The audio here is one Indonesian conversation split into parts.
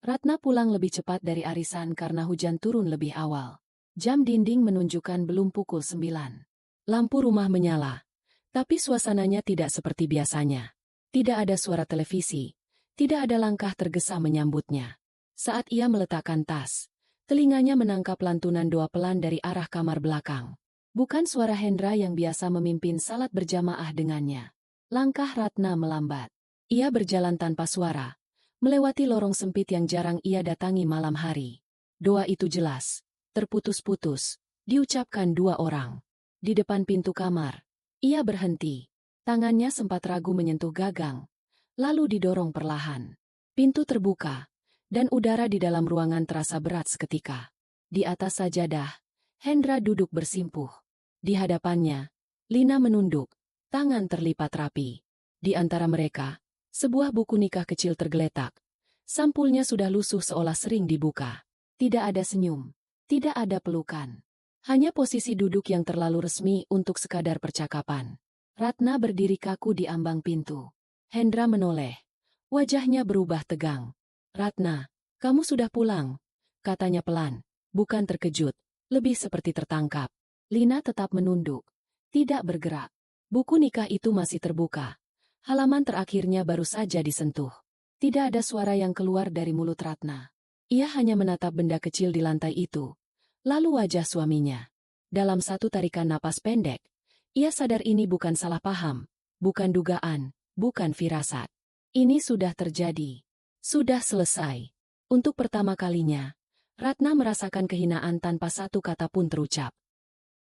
Ratna pulang lebih cepat dari arisan karena hujan turun lebih awal. Jam dinding menunjukkan belum pukul 9. Lampu rumah menyala, tapi suasananya tidak seperti biasanya. Tidak ada suara televisi, tidak ada langkah tergesa menyambutnya. Saat ia meletakkan tas, telinganya menangkap lantunan doa pelan dari arah kamar belakang. Bukan suara Hendra yang biasa memimpin salat berjamaah dengannya. Langkah Ratna melambat. Ia berjalan tanpa suara, melewati lorong sempit yang jarang ia datangi malam hari. Doa itu jelas, terputus-putus, diucapkan dua orang. Di depan pintu kamar, ia berhenti. Tangannya sempat ragu menyentuh gagang, lalu didorong perlahan. Pintu terbuka, dan udara di dalam ruangan terasa berat seketika. Di atas sajadah, Hendra duduk bersimpuh. Di hadapannya, Lina menunduk, tangan terlipat rapi. Di antara mereka, sebuah buku nikah kecil tergeletak. Sampulnya sudah lusuh seolah sering dibuka. Tidak ada senyum, tidak ada pelukan. Hanya posisi duduk yang terlalu resmi untuk sekadar percakapan. Ratna berdiri kaku di ambang pintu. Hendra menoleh. Wajahnya berubah tegang. "Ratna, kamu sudah pulang," katanya pelan. Bukan terkejut, lebih seperti tertangkap. Lina tetap menunduk, tidak bergerak. Buku nikah itu masih terbuka. Halaman terakhirnya baru saja disentuh. Tidak ada suara yang keluar dari mulut Ratna. Ia hanya menatap benda kecil di lantai itu. Lalu wajah suaminya. Dalam satu tarikan napas pendek, ia sadar ini bukan salah paham, bukan dugaan, bukan firasat. Ini sudah terjadi. Sudah selesai. Untuk pertama kalinya, Ratna merasakan kehinaan tanpa satu kata pun terucap.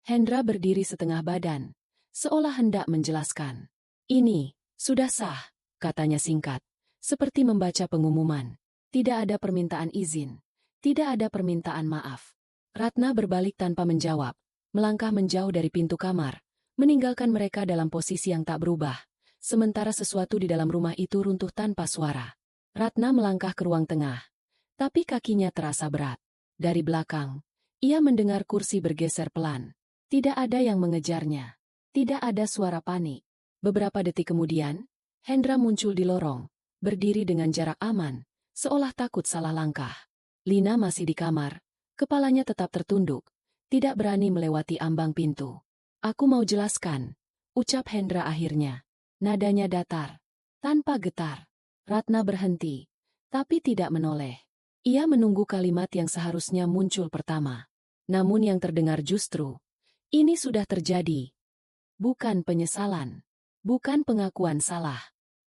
Hendra berdiri setengah badan, seolah hendak menjelaskan. "Ini, sudah sah," katanya singkat, seperti membaca pengumuman. Tidak ada permintaan izin, tidak ada permintaan maaf. Ratna berbalik tanpa menjawab, melangkah menjauh dari pintu kamar, meninggalkan mereka dalam posisi yang tak berubah, sementara sesuatu di dalam rumah itu runtuh tanpa suara. Ratna melangkah ke ruang tengah, tapi kakinya terasa berat. Dari belakang, ia mendengar kursi bergeser pelan. Tidak ada yang mengejarnya. Tidak ada suara panik. Beberapa detik kemudian, Hendra muncul di lorong, berdiri dengan jarak aman, seolah takut salah langkah. Lina masih di kamar, kepalanya tetap tertunduk, tidak berani melewati ambang pintu. "Aku mau jelaskan," ucap Hendra akhirnya. Nadanya datar, tanpa getar. Ratna berhenti, tapi tidak menoleh. Ia menunggu kalimat yang seharusnya muncul pertama. Namun yang terdengar justru, "Ini sudah terjadi." Bukan penyesalan, bukan pengakuan salah,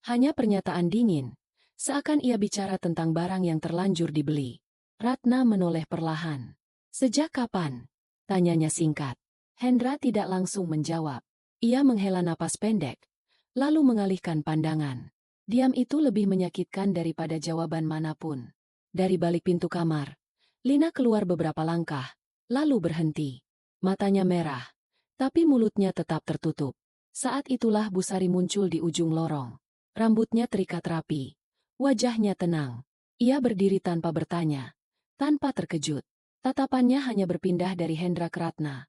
hanya pernyataan dingin, seakan ia bicara tentang barang yang terlanjur dibeli. Ratna menoleh perlahan. "Sejak kapan?" tanyanya singkat. Hendra tidak langsung menjawab. Ia menghela napas pendek, lalu mengalihkan pandangan. Diam itu lebih menyakitkan daripada jawaban manapun. Dari balik pintu kamar, Lina keluar beberapa langkah, lalu berhenti. Matanya merah, tapi mulutnya tetap tertutup. Saat itulah Bu Sari muncul di ujung lorong. Rambutnya terikat rapi, wajahnya tenang. Ia berdiri tanpa bertanya, tanpa terkejut. Tatapannya hanya berpindah dari Hendra ke Ratna,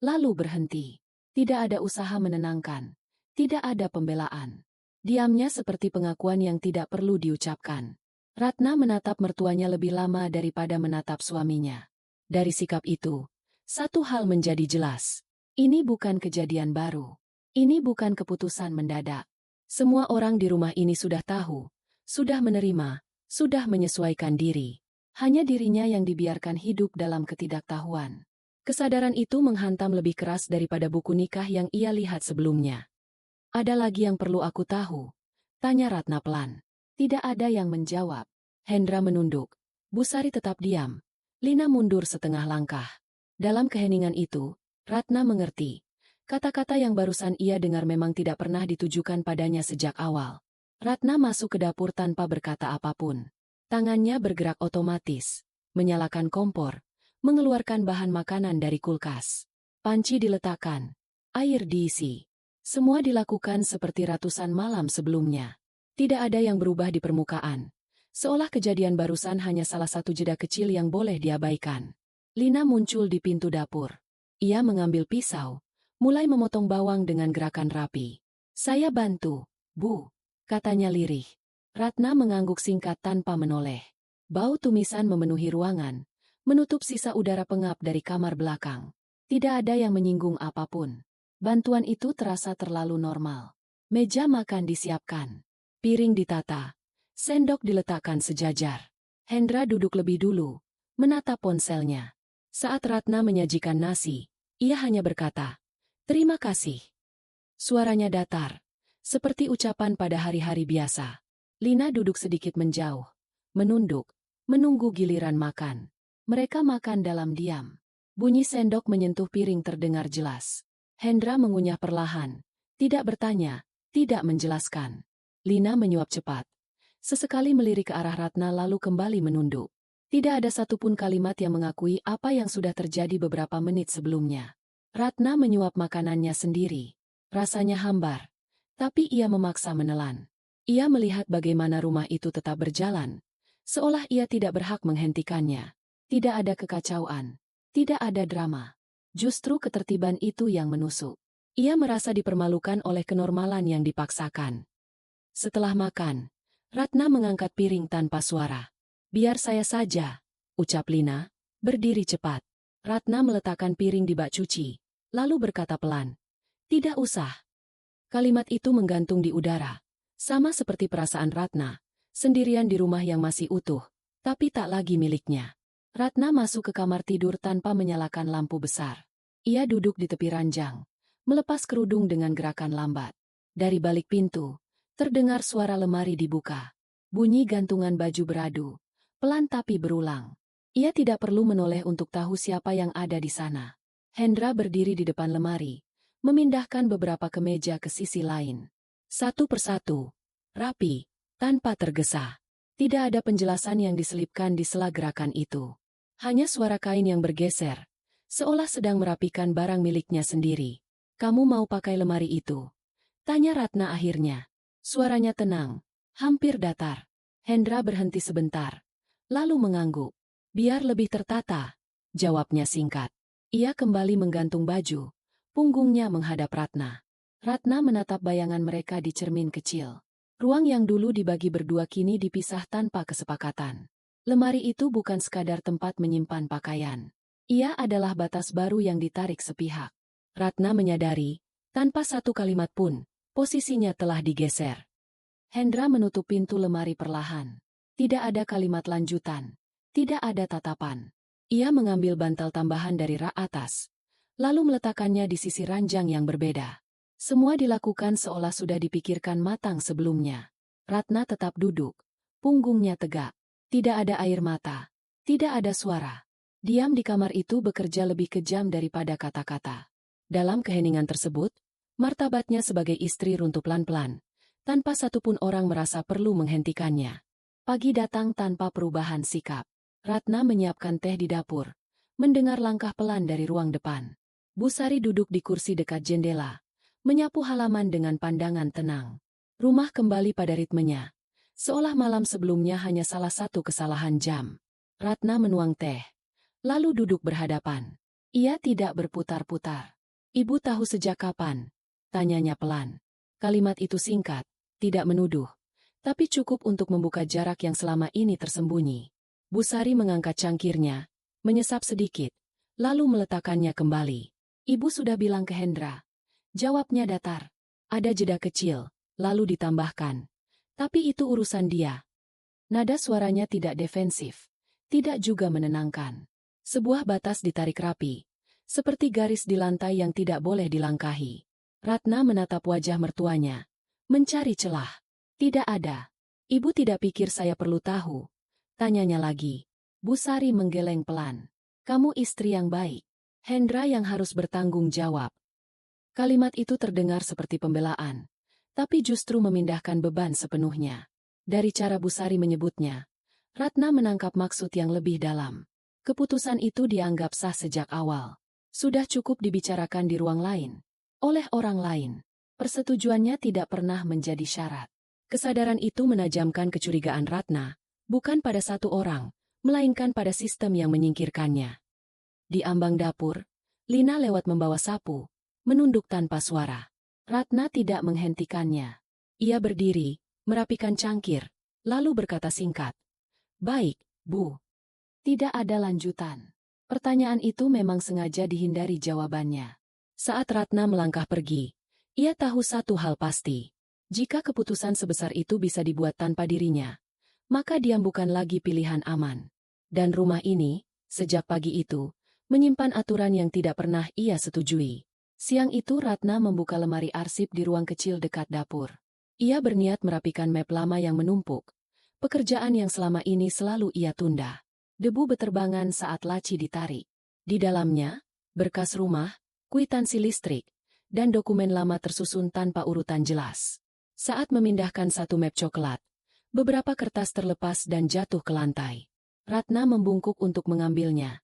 lalu berhenti. Tidak ada usaha menenangkan, tidak ada pembelaan. Diamnya seperti pengakuan yang tidak perlu diucapkan. Ratna menatap mertuanya lebih lama daripada menatap suaminya. Dari sikap itu, satu hal menjadi jelas. Ini bukan kejadian baru. Ini bukan keputusan mendadak. Semua orang di rumah ini sudah tahu, sudah menerima, sudah menyesuaikan diri. Hanya dirinya yang dibiarkan hidup dalam ketidaktahuan. Kesadaran itu menghantam lebih keras daripada buku nikah yang ia lihat sebelumnya. "Ada lagi yang perlu aku tahu?" tanya Ratna pelan. Tidak ada yang menjawab. Hendra menunduk. Bu Sari tetap diam. Lina mundur setengah langkah. Dalam keheningan itu, Ratna mengerti. Kata-kata yang barusan ia dengar memang tidak pernah ditujukan padanya sejak awal. Ratna masuk ke dapur tanpa berkata apapun. Tangannya bergerak otomatis, menyalakan kompor, mengeluarkan bahan makanan dari kulkas. Panci diletakkan, air diisi. Semua dilakukan seperti ratusan malam sebelumnya. Tidak ada yang berubah di permukaan. Seolah kejadian barusan hanya salah satu jeda kecil yang boleh diabaikan. Lina muncul di pintu dapur. Ia mengambil pisau, mulai memotong bawang dengan gerakan rapi. "Saya bantu, Bu," katanya lirih. Ratna mengangguk singkat tanpa menoleh. Bau tumisan memenuhi ruangan, menutup sisa udara pengap dari kamar belakang. Tidak ada yang menyinggung apapun. Bantuan itu terasa terlalu normal. Meja makan disiapkan. Piring ditata. Sendok diletakkan sejajar. Hendra duduk lebih dulu, menatap ponselnya. Saat Ratna menyajikan nasi, ia hanya berkata, "Terima kasih." Suaranya datar, seperti ucapan pada hari-hari biasa. Lina duduk sedikit menjauh, menunduk, menunggu giliran makan. Mereka makan dalam diam. Bunyi sendok menyentuh piring terdengar jelas. Hendra mengunyah perlahan, tidak bertanya, tidak menjelaskan. Lina menyuap cepat. Sesekali melirik ke arah Ratna lalu kembali menunduk. Tidak ada satupun kalimat yang mengakui apa yang sudah terjadi beberapa menit sebelumnya. Ratna menyuap makanannya sendiri. Rasanya hambar. Tapi ia memaksa menelan. Ia melihat bagaimana rumah itu tetap berjalan. Seolah ia tidak berhak menghentikannya. Tidak ada kekacauan. Tidak ada drama. Justru ketertiban itu yang menusuk. Ia merasa dipermalukan oleh kenormalan yang dipaksakan. Setelah makan, Ratna mengangkat piring tanpa suara. "Biar saya saja," ucap Lina, berdiri cepat. Ratna meletakkan piring di bak cuci, lalu berkata pelan, "Tidak usah." Kalimat itu menggantung di udara, sama seperti perasaan Ratna, sendirian di rumah yang masih utuh, tapi tak lagi miliknya. Ratna masuk ke kamar tidur tanpa menyalakan lampu besar. Ia duduk di tepi ranjang, melepas kerudung dengan gerakan lambat. Dari balik pintu, terdengar suara lemari dibuka. Bunyi gantungan baju beradu, pelan tapi berulang. Ia tidak perlu menoleh untuk tahu siapa yang ada di sana. Hendra berdiri di depan lemari, memindahkan beberapa kemeja ke sisi lain. Satu persatu, rapi, tanpa tergesa. Tidak ada penjelasan yang diselipkan di sela gerakan itu. Hanya suara kain yang bergeser, seolah sedang merapikan barang miliknya sendiri. "Kamu mau pakai lemari itu?" tanya Ratna akhirnya. Suaranya tenang, hampir datar. Hendra berhenti sebentar, lalu mengangguk. "Biar lebih tertata," jawabnya singkat. Ia kembali menggantung baju, punggungnya menghadap Ratna. Ratna menatap bayangan mereka di cermin kecil. Ruang yang dulu dibagi berdua kini dipisah tanpa kesepakatan. Lemari itu bukan sekadar tempat menyimpan pakaian. Ia adalah batas baru yang ditarik sepihak. Ratna menyadari, tanpa satu kalimat pun, posisinya telah digeser. Hendra menutup pintu lemari perlahan. Tidak ada kalimat lanjutan. Tidak ada tatapan. Ia mengambil bantal tambahan dari rak atas, lalu meletakkannya di sisi ranjang yang berbeda. Semua dilakukan seolah sudah dipikirkan matang sebelumnya. Ratna tetap duduk, punggungnya tegak. Tidak ada air mata. Tidak ada suara. Diam di kamar itu bekerja lebih kejam daripada kata-kata. Dalam keheningan tersebut, martabatnya sebagai istri runtuh pelan-pelan, tanpa satupun orang merasa perlu menghentikannya. Pagi datang tanpa perubahan sikap. Ratna menyiapkan teh di dapur, mendengar langkah pelan dari ruang depan. Bu Sari duduk di kursi dekat jendela, menyapu halaman dengan pandangan tenang. Rumah kembali pada ritmenya, seolah malam sebelumnya hanya salah satu kesalahan jam. Ratna menuang teh, lalu duduk berhadapan. Ia tidak berputar-putar. "Ibu tahu sejak kapan?" tanyanya pelan. Kalimat itu singkat, tidak menuduh, tapi cukup untuk membuka jarak yang selama ini tersembunyi. Bu Sari mengangkat cangkirnya, menyesap sedikit, lalu meletakkannya kembali. "Ibu sudah bilang ke Hendra," jawabnya datar. Ada jeda kecil, lalu ditambahkan, "Tapi itu urusan dia." Nada suaranya tidak defensif, tidak juga menenangkan. Sebuah batas ditarik rapi, seperti garis di lantai yang tidak boleh dilangkahi. Ratna menatap wajah mertuanya, mencari celah. "Tidak ada. Ibu tidak pikir saya perlu tahu?" tanyanya lagi. Bu Sari menggeleng pelan. "Kamu istri yang baik. Hendra yang harus bertanggung jawab." Kalimat itu terdengar seperti pembelaan, tapi justru memindahkan beban sepenuhnya. Dari cara Bu Sari menyebutnya, Ratna menangkap maksud yang lebih dalam. Keputusan itu dianggap sah sejak awal. Sudah cukup dibicarakan di ruang lain, oleh orang lain. Persetujuannya tidak pernah menjadi syarat. Kesadaran itu menajamkan kecurigaan Ratna, bukan pada satu orang, melainkan pada sistem yang menyingkirkannya. Di ambang dapur, Lina lewat membawa sapu, menunduk tanpa suara. Ratna tidak menghentikannya. Ia berdiri, merapikan cangkir, lalu berkata singkat, "Baik, Bu, tidak ada lanjutan. Pertanyaan itu memang sengaja dihindari jawabannya. Saat Ratna melangkah pergi, ia tahu satu hal pasti. Jika keputusan sebesar itu bisa dibuat tanpa dirinya, maka diam bukan lagi pilihan aman. Dan rumah ini, sejak pagi itu, menyimpan aturan yang tidak pernah ia setujui. Siang itu Ratna membuka lemari arsip di ruang kecil dekat dapur. Ia berniat merapikan map lama yang menumpuk. Pekerjaan yang selama ini selalu ia tunda. Debu beterbangan saat laci ditarik. Di dalamnya, berkas rumah, kwitansi listrik, dan dokumen lama tersusun tanpa urutan jelas. Saat memindahkan satu map coklat, beberapa kertas terlepas dan jatuh ke lantai. Ratna membungkuk untuk mengambilnya,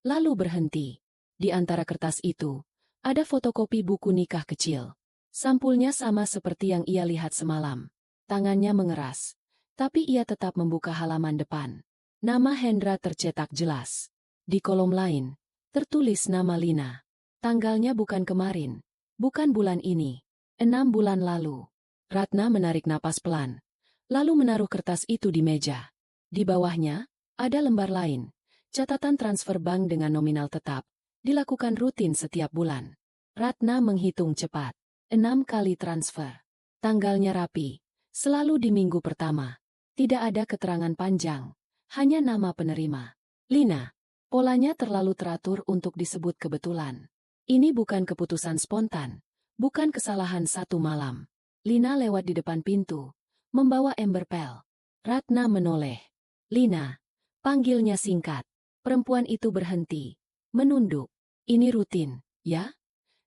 lalu berhenti. Di antara kertas itu, ada fotokopi buku nikah kecil. Sampulnya sama seperti yang ia lihat semalam. Tangannya mengeras, tapi ia tetap membuka halaman depan. Nama Hendra tercetak jelas. Di kolom lain, tertulis nama Lina. Tanggalnya bukan kemarin, bukan bulan ini, 6 bulan lalu. Ratna menarik napas pelan, lalu menaruh kertas itu di meja. Di bawahnya, ada lembar lain, catatan transfer bank dengan nominal tetap, dilakukan rutin setiap bulan. Ratna menghitung cepat, 6 kali transfer. Tanggalnya rapi, selalu di minggu pertama. Tidak ada keterangan panjang. Hanya nama penerima. Lina. Polanya terlalu teratur untuk disebut kebetulan. Ini bukan keputusan spontan. Bukan kesalahan satu malam. Lina lewat di depan pintu, membawa ember pel. Ratna menoleh. Lina. Panggilnya singkat. Perempuan itu berhenti. Menunduk. Ini rutin, ya?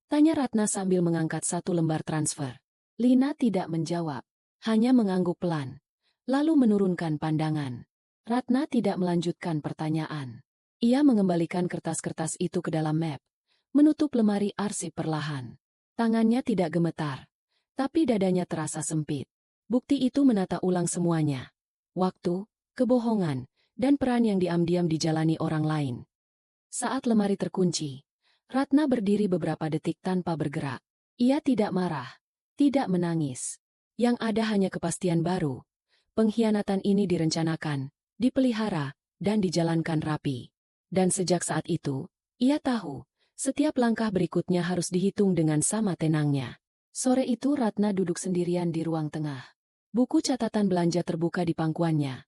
Tanya Ratna sambil mengangkat satu lembar transfer. Lina tidak menjawab. Hanya mengangguk pelan. Lalu menurunkan pandangan. Ratna tidak melanjutkan pertanyaan. Ia mengembalikan kertas-kertas itu ke dalam map, menutup lemari arsip perlahan. Tangannya tidak gemetar, tapi dadanya terasa sempit. Bukti itu menata ulang semuanya. Waktu, kebohongan, dan peran yang diam-diam dijalani orang lain. Saat lemari terkunci, Ratna berdiri beberapa detik tanpa bergerak. Ia tidak marah, tidak menangis. Yang ada hanya kepastian baru. Pengkhianatan ini direncanakan, dipelihara, dan dijalankan rapi. Dan sejak saat itu, ia tahu, setiap langkah berikutnya harus dihitung dengan sama tenangnya. Sore itu Ratna duduk sendirian di ruang tengah. Buku catatan belanja terbuka di pangkuannya.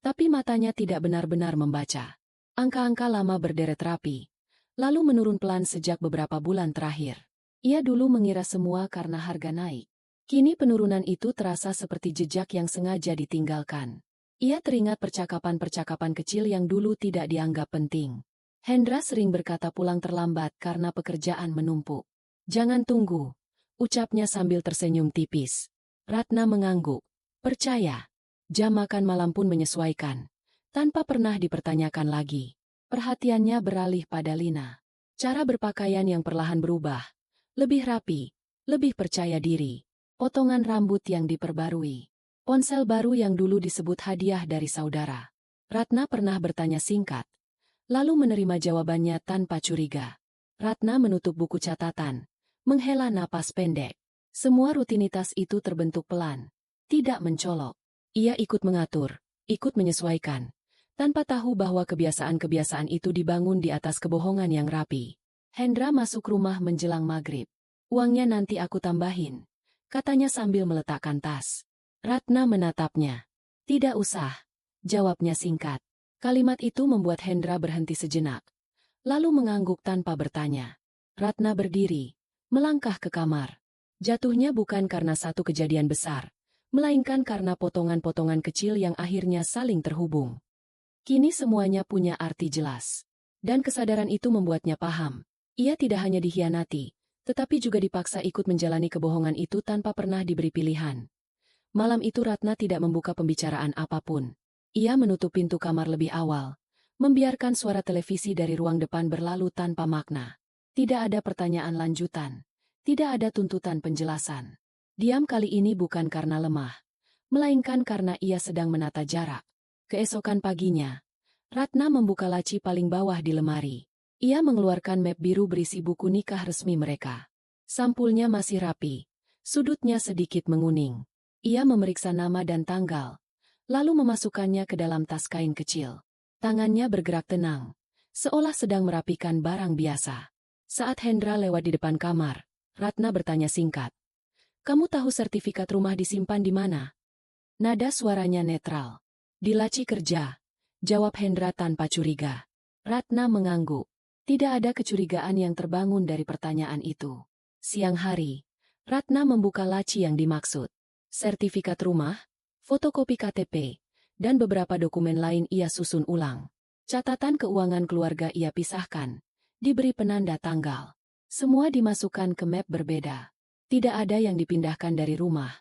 Tapi matanya tidak benar-benar membaca. Angka-angka lama berderet rapi, lalu menurun pelan sejak beberapa bulan terakhir. Ia dulu mengira semua karena harga naik. Kini penurunan itu terasa seperti jejak yang sengaja ditinggalkan. Ia teringat percakapan-percakapan kecil yang dulu tidak dianggap penting. Hendra sering berkata pulang terlambat karena pekerjaan menumpuk. Jangan tunggu, ucapnya sambil tersenyum tipis. Ratna mengangguk. Percaya. Jam makan malam pun menyesuaikan. Tanpa pernah dipertanyakan lagi. Perhatiannya beralih pada Lina. Cara berpakaian yang perlahan berubah. Lebih rapi, lebih percaya diri. Potongan rambut yang diperbarui. Ponsel baru yang dulu disebut hadiah dari saudara. Ratna pernah bertanya singkat, lalu menerima jawabannya tanpa curiga. Ratna menutup buku catatan, menghela napas pendek. Semua rutinitas itu terbentuk pelan, tidak mencolok. Ia ikut mengatur, ikut menyesuaikan, tanpa tahu bahwa kebiasaan-kebiasaan itu dibangun di atas kebohongan yang rapi. Hendra masuk rumah menjelang maghrib. Uangnya nanti aku tambahin, katanya sambil meletakkan tas. Ratna menatapnya. Tidak usah, jawabnya singkat. Kalimat itu membuat Hendra berhenti sejenak, lalu mengangguk tanpa bertanya. Ratna berdiri, melangkah ke kamar. Jatuhnya bukan karena satu kejadian besar, melainkan karena potongan-potongan kecil yang akhirnya saling terhubung. Kini semuanya punya arti jelas. Dan kesadaran itu membuatnya paham. Ia tidak hanya dikhianati, tetapi juga dipaksa ikut menjalani kebohongan itu tanpa pernah diberi pilihan. Malam itu Ratna tidak membuka pembicaraan apapun. Ia menutup pintu kamar lebih awal, membiarkan suara televisi dari ruang depan berlalu tanpa makna. Tidak ada pertanyaan lanjutan, tidak ada tuntutan penjelasan. Diam kali ini bukan karena lemah, melainkan karena ia sedang menata jarak. Keesokan paginya, Ratna membuka laci paling bawah di lemari. Ia mengeluarkan map biru berisi buku nikah resmi mereka. Sampulnya masih rapi, sudutnya sedikit menguning. Ia memeriksa nama dan tanggal, lalu memasukkannya ke dalam tas kain kecil. Tangannya bergerak tenang, seolah sedang merapikan barang biasa. Saat Hendra lewat di depan kamar, Ratna bertanya singkat. Kamu tahu sertifikat rumah disimpan di mana? Nada suaranya netral. Di laci kerja, jawab Hendra tanpa curiga. Ratna mengangguk. Tidak ada kecurigaan yang terbangun dari pertanyaan itu. Siang hari, Ratna membuka laci yang dimaksud. Sertifikat rumah, fotokopi KTP, dan beberapa dokumen lain ia susun ulang. Catatan keuangan keluarga ia pisahkan, diberi penanda tanggal. Semua dimasukkan ke map berbeda. Tidak ada yang dipindahkan dari rumah,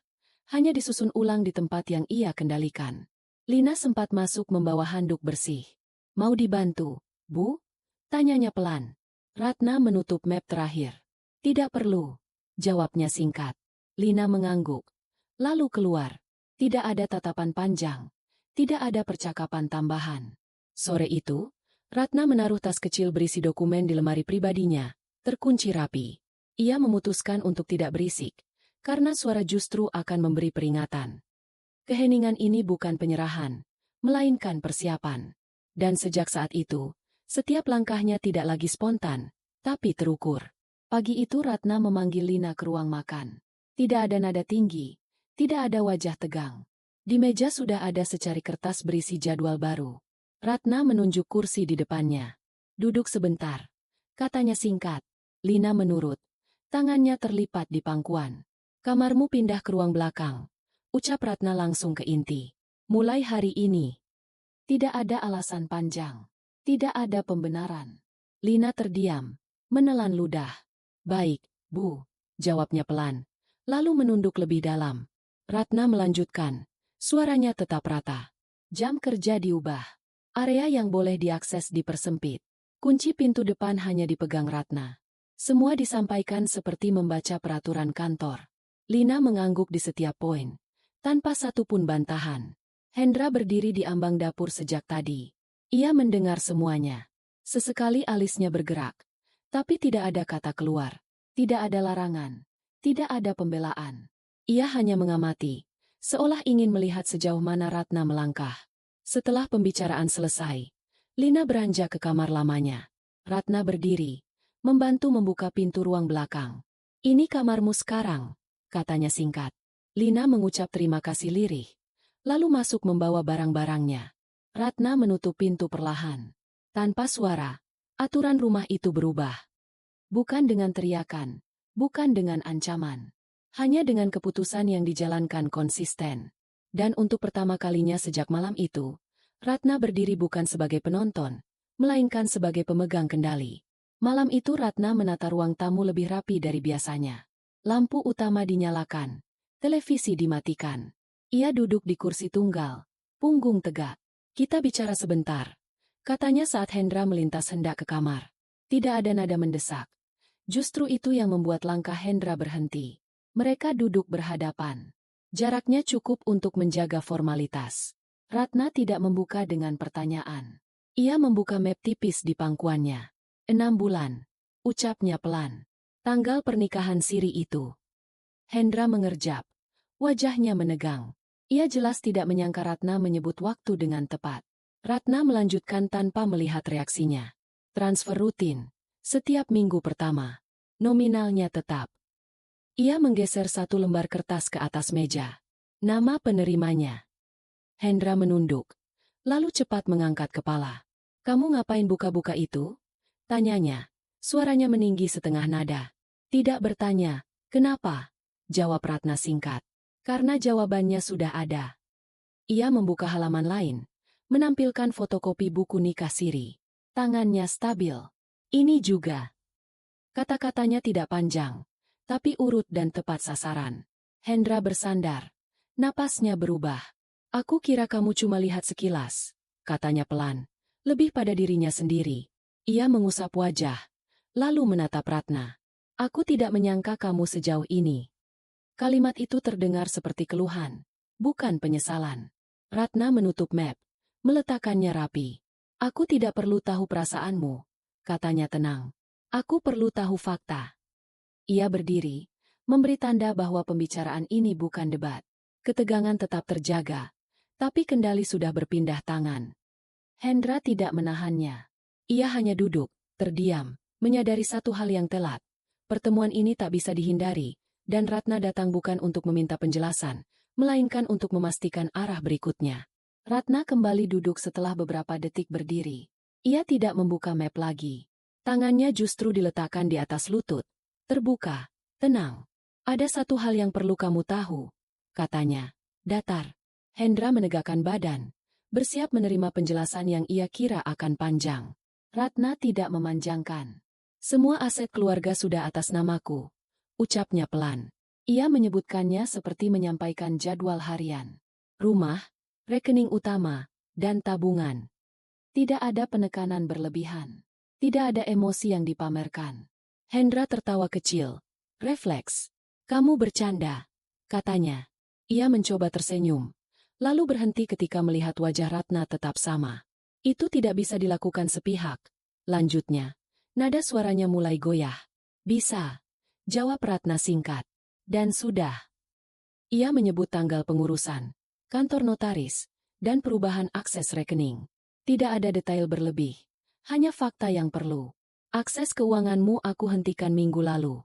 hanya disusun ulang di tempat yang ia kendalikan. Lina sempat masuk membawa handuk bersih. Mau dibantu, Bu? Tanyanya pelan. Ratna menutup map terakhir. Tidak perlu, jawabnya singkat. Lina mengangguk, lalu keluar. Tidak ada tatapan panjang, tidak ada percakapan tambahan. Sore itu, Ratna menaruh tas kecil berisi dokumen di lemari pribadinya, terkunci rapi. Ia memutuskan untuk tidak berisik, karena suara justru akan memberi peringatan. Keheningan ini bukan penyerahan, melainkan persiapan. Dan sejak saat itu, setiap langkahnya tidak lagi spontan, tapi terukur. Pagi itu Ratna memanggil Lina ke ruang makan. Tidak ada nada tinggi, tidak ada wajah tegang. Di meja sudah ada secari kertas berisi jadwal baru. Ratna menunjuk kursi di depannya. Duduk sebentar, katanya singkat. Lina menurut. Tangannya terlipat di pangkuan. Kamarmu pindah ke ruang belakang, ucap Ratna langsung ke inti. Mulai hari ini. Tidak ada alasan panjang. Tidak ada pembenaran. Lina terdiam, menelan ludah. Baik, Bu, jawabnya pelan, lalu menunduk lebih dalam. Ratna melanjutkan, suaranya tetap rata. Jam kerja diubah. Area yang boleh diakses dipersempit. Kunci pintu depan hanya dipegang Ratna. Semua disampaikan seperti membaca peraturan kantor. Lina mengangguk di setiap poin, tanpa satupun bantahan. Hendra berdiri di ambang dapur sejak tadi. Ia mendengar semuanya. Sesekali alisnya bergerak, tapi tidak ada kata keluar. Tidak ada larangan. Tidak ada pembelaan. Ia hanya mengamati, seolah ingin melihat sejauh mana Ratna melangkah. Setelah pembicaraan selesai, Lina beranjak ke kamar lamanya. Ratna berdiri, membantu membuka pintu ruang belakang. Ini kamarmu sekarang, katanya singkat. Lina mengucap terima kasih lirih, lalu masuk membawa barang-barangnya. Ratna menutup pintu perlahan. Tanpa suara, aturan rumah itu berubah. Bukan dengan teriakan, bukan dengan ancaman. Hanya dengan keputusan yang dijalankan konsisten. Dan untuk pertama kalinya sejak malam itu, Ratna berdiri bukan sebagai penonton, melainkan sebagai pemegang kendali. Malam itu Ratna menata ruang tamu lebih rapi dari biasanya. Lampu utama dinyalakan, televisi dimatikan. Ia duduk di kursi tunggal, punggung tegak. Kita bicara sebentar, katanya saat Hendra melintas hendak ke kamar. Tidak ada nada mendesak. Justru itu yang membuat langkah Hendra berhenti. Mereka duduk berhadapan. Jaraknya cukup untuk menjaga formalitas. Ratna tidak membuka dengan pertanyaan. Ia membuka map tipis di pangkuannya. 6 bulan, ucapnya pelan. Tanggal pernikahan siri itu. Hendra mengerjap. Wajahnya menegang. Ia jelas tidak menyangka Ratna menyebut waktu dengan tepat. Ratna melanjutkan tanpa melihat reaksinya. Transfer rutin. Setiap minggu pertama. Nominalnya tetap. Ia menggeser satu lembar kertas ke atas meja. Nama penerimanya. Hendra menunduk. Lalu cepat mengangkat kepala. Kamu ngapain buka-buka itu? Tanyanya. Suaranya meninggi setengah nada. Tidak bertanya, kenapa? Jawab Ratna singkat. Karena jawabannya sudah ada. Ia membuka halaman lain, menampilkan fotokopi buku nikah siri. Tangannya stabil. Ini juga. Kata-katanya tidak panjang, tapi urut dan tepat sasaran. Hendra bersandar. Napasnya berubah. Aku kira kamu cuma lihat sekilas, katanya pelan, lebih pada dirinya sendiri. Ia mengusap wajah, lalu menatap Ratna. Aku tidak menyangka kamu sejauh ini. Kalimat itu terdengar seperti keluhan, bukan penyesalan. Ratna menutup map, meletakkannya rapi. Aku tidak perlu tahu perasaanmu, katanya tenang. Aku perlu tahu fakta. Ia berdiri, memberi tanda bahwa pembicaraan ini bukan debat. Ketegangan tetap terjaga, tapi kendali sudah berpindah tangan. Hendra tidak menahannya. Ia hanya duduk, terdiam, menyadari satu hal yang telat. Pertemuan ini tak bisa dihindari, dan Ratna datang bukan untuk meminta penjelasan, melainkan untuk memastikan arah berikutnya. Ratna kembali duduk setelah beberapa detik berdiri. Ia tidak membuka map lagi. Tangannya justru diletakkan di atas lutut. Terbuka, tenang. Ada satu hal yang perlu kamu tahu, katanya. Datar. Hendra menegakkan badan, bersiap menerima penjelasan yang ia kira akan panjang. Ratna tidak memanjangkan. Semua aset keluarga sudah atas namaku, ucapnya pelan. Ia menyebutkannya seperti menyampaikan jadwal harian. Rumah, rekening utama, dan tabungan. Tidak ada penekanan berlebihan. Tidak ada emosi yang dipamerkan. Hendra tertawa kecil. Refleks. Kamu bercanda, katanya. Ia mencoba tersenyum, lalu berhenti ketika melihat wajah Ratna tetap sama. Itu tidak bisa dilakukan sepihak. Lanjutnya, nada suaranya mulai goyah. Bisa, jawab Ratna singkat. Dan sudah. Ia menyebut tanggal pengurusan, kantor notaris, dan perubahan akses rekening. Tidak ada detail berlebih, hanya fakta yang perlu. Akses keuanganmu aku hentikan minggu lalu.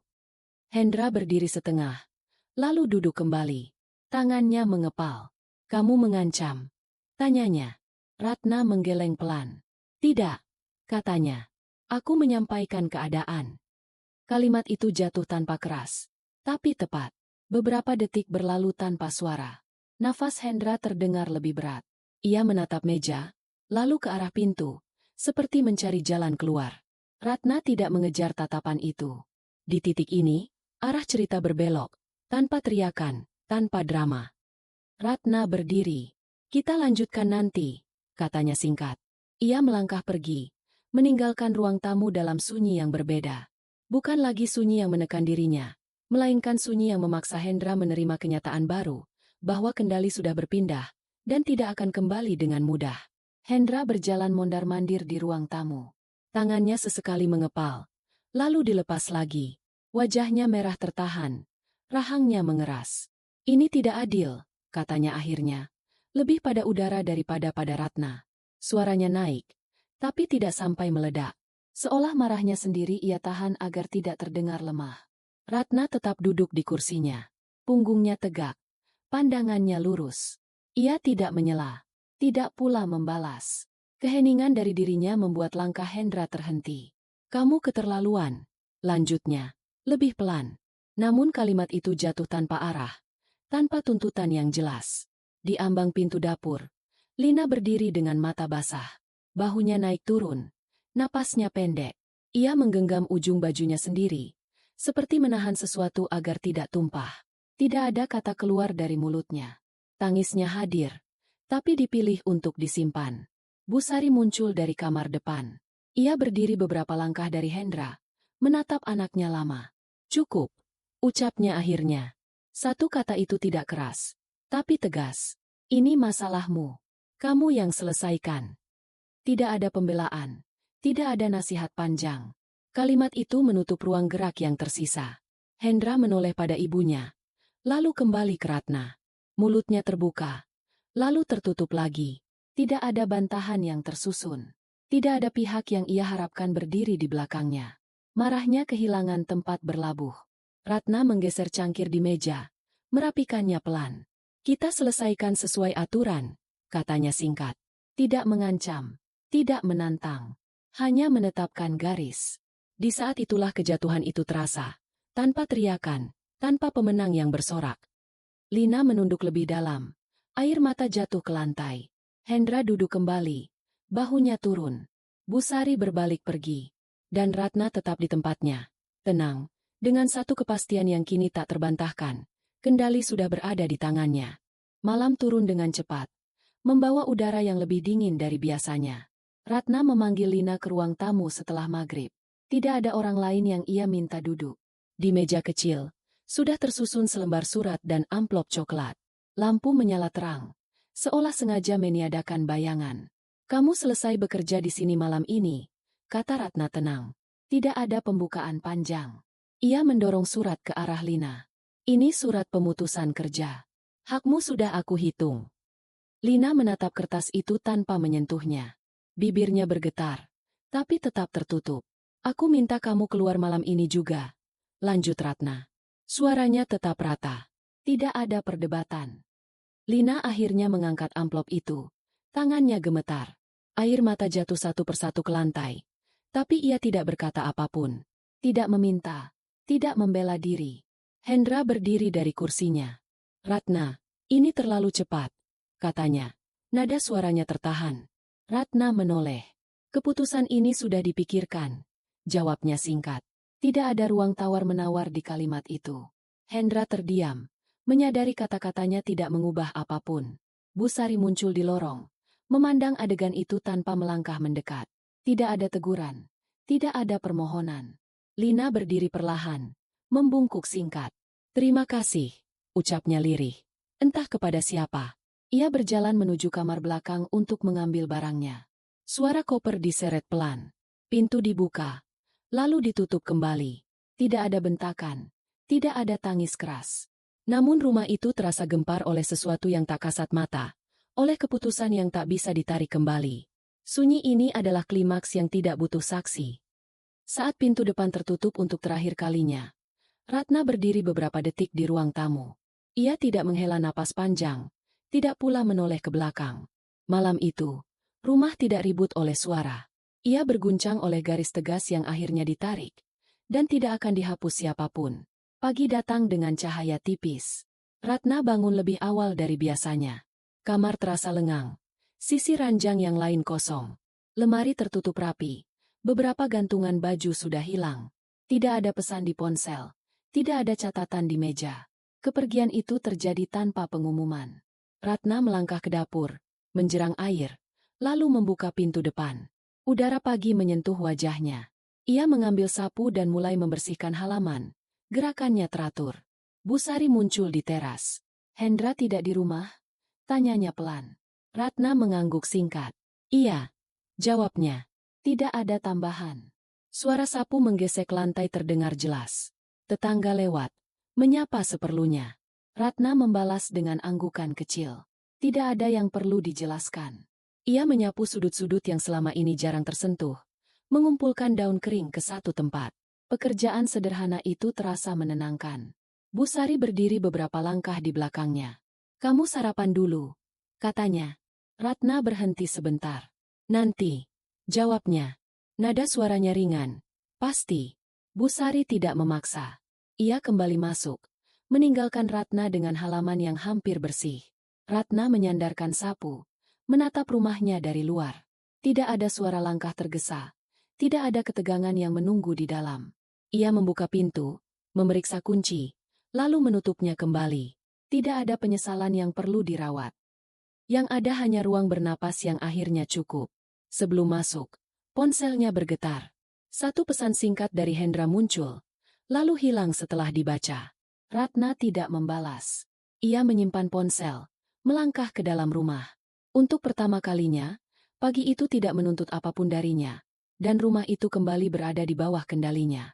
Hendra berdiri setengah, lalu duduk kembali. Tangannya mengepal. Kamu mengancam? Tanyanya. Ratna menggeleng pelan. Tidak, katanya. Aku menyampaikan keadaan. Kalimat itu jatuh tanpa keras, tapi tepat. Beberapa detik berlalu tanpa suara. Nafas Hendra terdengar lebih berat. Ia menatap meja, lalu ke arah pintu, seperti mencari jalan keluar. Ratna tidak mengejar tatapan itu. Di titik ini, arah cerita berbelok, tanpa teriakan, tanpa drama. Ratna berdiri. Kita lanjutkan nanti, katanya singkat. Ia melangkah pergi, meninggalkan ruang tamu dalam sunyi yang berbeda. Bukan lagi sunyi yang menekan dirinya, melainkan sunyi yang memaksa Hendra menerima kenyataan baru, bahwa kendali sudah berpindah, dan tidak akan kembali dengan mudah. Hendra berjalan mondar-mandir di ruang tamu. Tangannya sesekali mengepal, lalu dilepas lagi. Wajahnya merah tertahan, rahangnya mengeras. Ini tidak adil, katanya akhirnya. Lebih pada udara daripada pada Ratna. Suaranya naik, tapi tidak sampai meledak. Seolah marahnya sendiri ia tahan agar tidak terdengar lemah. Ratna tetap duduk di kursinya. Punggungnya tegak, pandangannya lurus. Ia tidak menyela, tidak pula membalas. Keheningan dari dirinya membuat langkah Hendra terhenti. Kamu keterlaluan, lanjutnya, lebih pelan. Namun kalimat itu jatuh tanpa arah, tanpa tuntutan yang jelas. Di ambang pintu dapur, Lina berdiri dengan mata basah. Bahunya naik turun, napasnya pendek. Ia menggenggam ujung bajunya sendiri, seperti menahan sesuatu agar tidak tumpah. Tidak ada kata keluar dari mulutnya. Tangisnya hadir, tapi dipilih untuk disimpan. Busari muncul dari kamar depan. Ia berdiri beberapa langkah dari Hendra, menatap anaknya lama. Cukup, ucapnya akhirnya. Satu kata itu tidak keras, tapi tegas. Ini masalahmu. Kamu yang selesaikan. Tidak ada pembelaan. Tidak ada nasihat panjang. Kalimat itu menutup ruang gerak yang tersisa. Hendra menoleh pada ibunya, lalu kembali ke Ratna. Mulutnya terbuka, lalu tertutup lagi. Tidak ada bantahan yang tersusun. Tidak ada pihak yang ia harapkan berdiri di belakangnya. Marahnya kehilangan tempat berlabuh. Ratna menggeser cangkir di meja, merapikannya pelan. Kita selesaikan sesuai aturan, katanya singkat. Tidak mengancam, tidak menantang, hanya menetapkan garis. Di saat itulah kejatuhan itu terasa, tanpa teriakan, tanpa pemenang yang bersorak. Lina menunduk lebih dalam, air mata jatuh ke lantai. Hendra duduk kembali, bahunya turun. Busari berbalik pergi, dan Ratna tetap di tempatnya, tenang, dengan satu kepastian yang kini tak terbantahkan. Kendali sudah berada di tangannya. Malam turun dengan cepat, membawa udara yang lebih dingin dari biasanya. Ratna memanggil Lina ke ruang tamu setelah maghrib. Tidak ada orang lain yang ia minta duduk. Di meja kecil, sudah tersusun selembar surat dan amplop coklat. Lampu menyala terang, seolah sengaja meniadakan bayangan. Kamu selesai bekerja di sini malam ini, kata Ratna tenang. Tidak ada pembukaan panjang. Ia mendorong surat ke arah Lina. Ini surat pemutusan kerja. Hakmu sudah aku hitung. Lina menatap kertas itu tanpa menyentuhnya. Bibirnya bergetar, tapi tetap tertutup. Aku minta kamu keluar malam ini juga, lanjut Ratna. Suaranya tetap rata. Tidak ada perdebatan. Lina akhirnya mengangkat amplop itu. Tangannya gemetar. Air mata jatuh satu persatu ke lantai. Tapi ia tidak berkata apapun. Tidak meminta. Tidak membela diri. Hendra berdiri dari kursinya. Ratna, ini terlalu cepat, katanya. Nada suaranya tertahan. Ratna menoleh. Keputusan ini sudah dipikirkan. Jawabnya singkat. Tidak ada ruang tawar-menawar di kalimat itu. Hendra terdiam. Menyadari kata-katanya tidak mengubah apapun. Bu Sari muncul di lorong. Memandang adegan itu tanpa melangkah mendekat. Tidak ada teguran. Tidak ada permohonan. Lina berdiri perlahan. Membungkuk singkat. Terima kasih, ucapnya lirih. Entah kepada siapa. Ia berjalan menuju kamar belakang untuk mengambil barangnya. Suara koper diseret pelan. Pintu dibuka. Lalu ditutup kembali. Tidak ada bentakan. Tidak ada tangis keras. Namun rumah itu terasa gempar oleh sesuatu yang tak kasat mata. Oleh keputusan yang tak bisa ditarik kembali. Sunyi ini adalah klimaks yang tidak butuh saksi. Saat pintu depan tertutup untuk terakhir kalinya, Ratna berdiri beberapa detik di ruang tamu. Ia tidak menghela napas panjang. Tidak pula menoleh ke belakang. Malam itu, rumah tidak ribut oleh suara. Ia berguncang oleh garis tegas yang akhirnya ditarik. Dan tidak akan dihapus siapapun. Pagi datang dengan cahaya tipis. Ratna bangun lebih awal dari biasanya. Kamar terasa lengang. Sisi ranjang yang lain kosong. Lemari tertutup rapi. Beberapa gantungan baju sudah hilang. Tidak ada pesan di ponsel. Tidak ada catatan di meja. Kepergian itu terjadi tanpa pengumuman. Ratna melangkah ke dapur, menjerang air, lalu membuka pintu depan. Udara pagi menyentuh wajahnya. Ia mengambil sapu dan mulai membersihkan halaman. Gerakannya teratur. Bu Sari muncul di teras. Hendra tidak di rumah? Tanyanya pelan. Ratna mengangguk singkat. Iya, jawabnya. Tidak ada tambahan. Suara sapu menggesek lantai terdengar jelas. Tetangga lewat, menyapa seperlunya. Ratna membalas dengan anggukan kecil. Tidak ada yang perlu dijelaskan. Ia menyapu sudut-sudut yang selama ini jarang tersentuh, mengumpulkan daun kering ke satu tempat. Pekerjaan sederhana itu terasa menenangkan. Bu Sari berdiri beberapa langkah di belakangnya. Kamu sarapan dulu, katanya. Ratna berhenti sebentar. Nanti, jawabnya. Nada suaranya ringan. Pasti. Bu Sari tidak memaksa. Ia kembali masuk, meninggalkan Ratna dengan halaman yang hampir bersih. Ratna menyandarkan sapu, menatap rumahnya dari luar. Tidak ada suara langkah tergesa. Tidak ada ketegangan yang menunggu di dalam. Ia membuka pintu, memeriksa kunci, lalu menutupnya kembali. Tidak ada penyesalan yang perlu dirawat. Yang ada hanya ruang bernapas yang akhirnya cukup. Sebelum masuk, ponselnya bergetar. Satu pesan singkat dari Hendra muncul, lalu hilang setelah dibaca. Ratna tidak membalas. Ia menyimpan ponsel, melangkah ke dalam rumah. Untuk pertama kalinya, pagi itu tidak menuntut apapun darinya, dan rumah itu kembali berada di bawah kendalinya.